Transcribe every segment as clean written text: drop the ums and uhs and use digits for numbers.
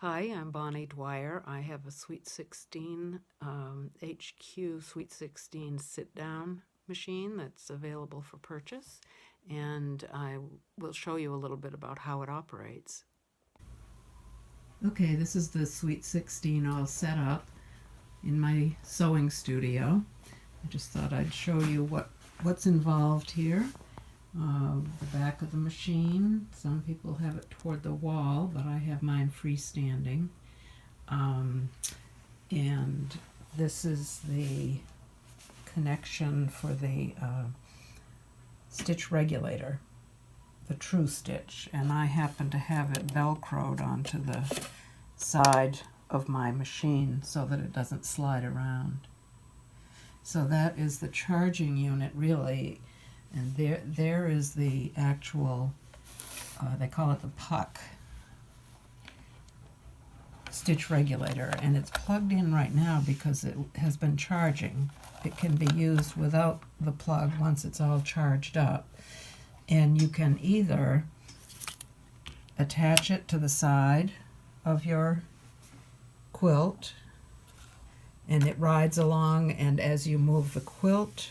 Hi, I'm Bonnie Dwyer. I have a Sweet 16 HQ Sweet 16 sit-down machine that's available for purchase, and I will show you a little bit about how it operates. Okay, this is the Sweet 16 all set up in my sewing studio. I just thought I'd show you what's involved here. The back of the machine. Some people have it toward the wall, but I have mine freestanding. And this is the connection for the stitch regulator, the True Stitch, and I happen to have it velcroed onto the side of my machine so that it doesn't slide around. So that is the charging unit, really, and there is the actual, they call it the puck stitch regulator, and it's plugged in right now because it has been charging. It can be used without the plug once it's all charged up, and you can either attach it to the side of your quilt and it rides along, and as you move the quilt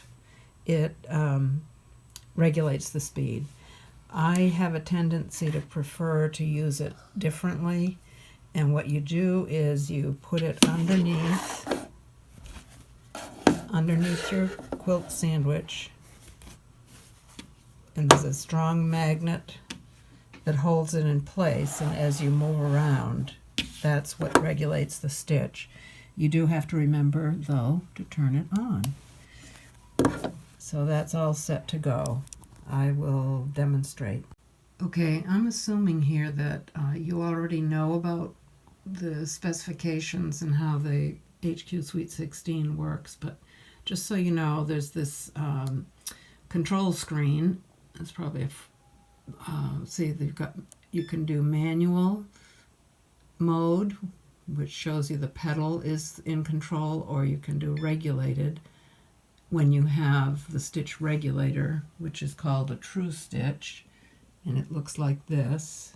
it regulates the speed. I have a tendency to prefer to use it differently, and what you do is you put it underneath your quilt sandwich, and there's a strong magnet that holds it in place, and as you move around, that's what regulates the stitch. You do have to remember, though, to turn it on. So that's all set to go. I will demonstrate. Okay, I'm assuming here that you already know about the specifications and how the HQ Sweet 16 works, but just so you know, there's this control screen. It's probably see, you can do manual mode, which shows you the pedal is in control, or you can do regulated when you have the stitch regulator, which is called a True Stitch, and it looks like this.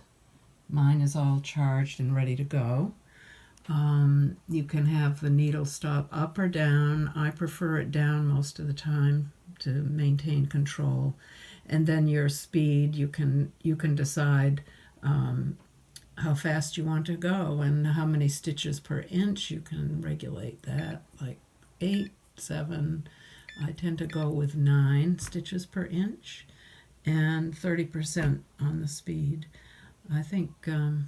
Mine is all charged and ready to go. You can have the needle stop up or down. I prefer it down most of the time to maintain control. And then your speed, you can decide how fast you want to go and how many stitches per inch. You can regulate that, like 8, 7. I tend to go with 9 stitches per inch and 30% on the speed. I think, I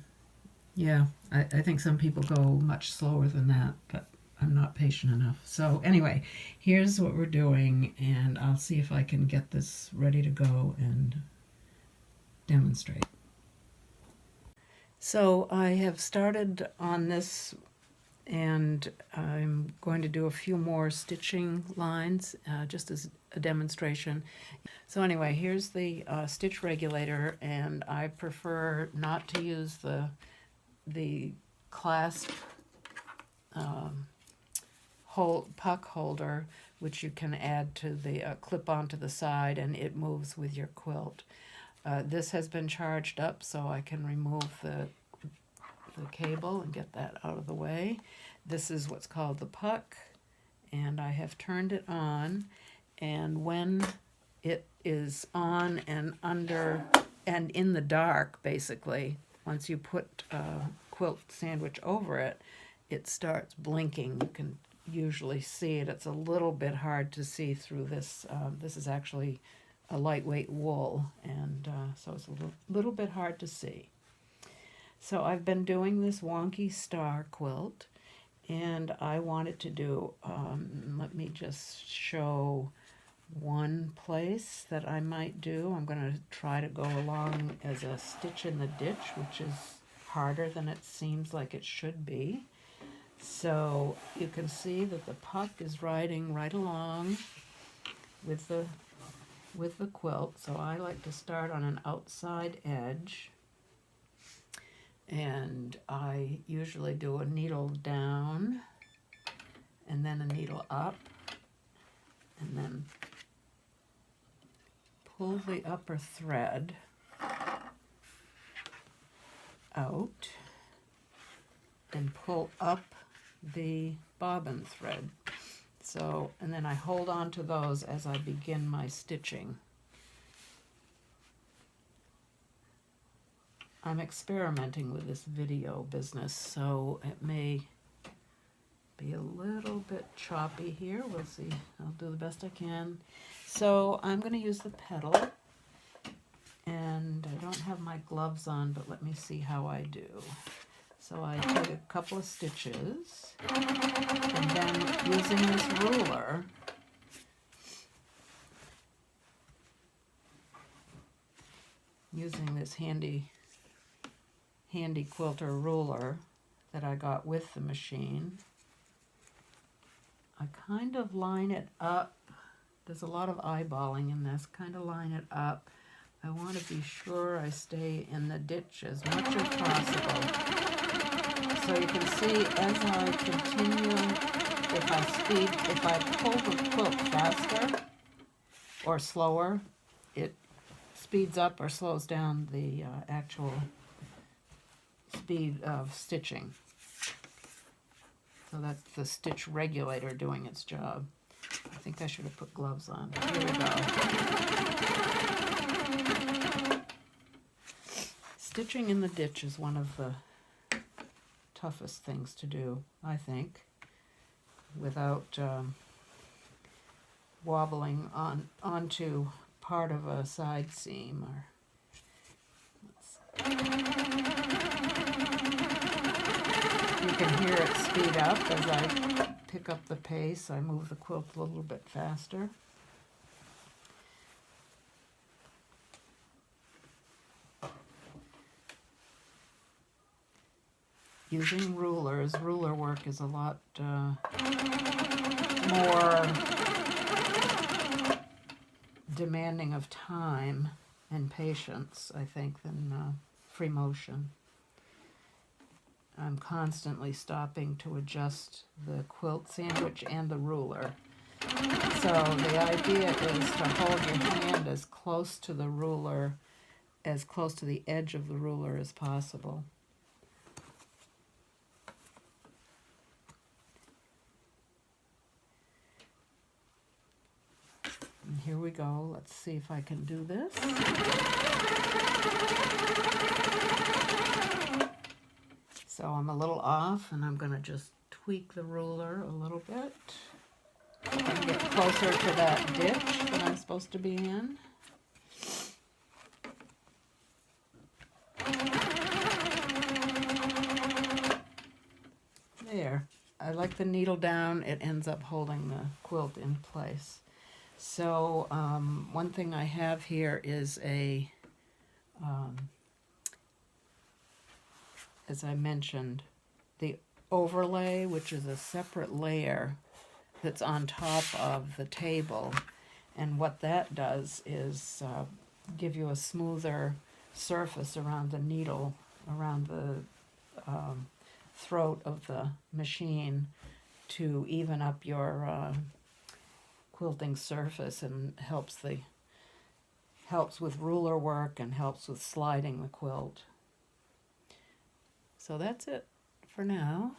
think some people go much slower than that, but I'm not patient enough. So anyway, here's what we're doing, and I'll see if I can get this ready to go and demonstrate. So I have started on this, and I'm going to do a few more stitching lines just as a demonstration. So anyway, here's the stitch regulator, and I prefer not to use the clasp puck holder, which you can add to the clip onto the side, and it moves with your quilt. This has been charged up, so I can remove the cable and get that out of the way. This is what's called the puck, and I have turned it on, and when it is on and under and in the dark, basically, once you put a quilt sandwich over it, it starts blinking. You can usually see it. It's a little bit hard to see through this. This is actually a lightweight wool, and so it's a little bit hard to see. So I've been doing this wonky star quilt, and I wanted to do, let me just show one place that I might do. I'm going to try to go along as a stitch in the ditch, which is harder than it seems like it should be. So you can see that the puck is riding right along with the quilt. So I like to start on an outside edge, and I usually do a needle down and then a needle up, and then pull the upper thread out, and pull up the bobbin thread. So, and then I hold on to those as I begin my stitching. I'm experimenting with this video business, so it may be a little bit choppy here. We'll see. I'll do the best I can. So I'm going to use the petal, and I don't have my gloves on, but let me see how I do. So I take a couple of stitches, and then using this ruler, using this handy quilter ruler that I got with the machine, I kind of line it up. There's a lot of eyeballing in this. Kind of line it up. I want to be sure I stay in the ditch as much as possible. So you can see as I continue, if I pull the quilt faster or slower, it speeds up or slows down the actual speed of stitching. So that's the stitch regulator doing its job. I think I should have put gloves on. Here we go. Stitching in the ditch is one of the toughest things to do, I think, without wobbling onto part of a side seam. You can hear it speed up as I pick up the pace. I move the quilt a little bit faster. Using rulers, ruler work is a lot more demanding of time and patience, I think, than free motion. I'm constantly stopping to adjust the quilt sandwich and the ruler. So the idea is to hold your hand as close to the ruler, as close to the edge of the ruler as possible. And here we go. Let's see if I can do this. So I'm a little off, and I'm going to just tweak the ruler a little bit and get closer to that ditch that I'm supposed to be in. There. I like the needle down. It ends up holding the quilt in place. So one thing I have here is a as I mentioned, the overlay, which is a separate layer that's on top of the table. And what that does is give you a smoother surface around the needle, around the throat of the machine, to even up your quilting surface, and helps with ruler work and helps with sliding the quilt. So that's it for now.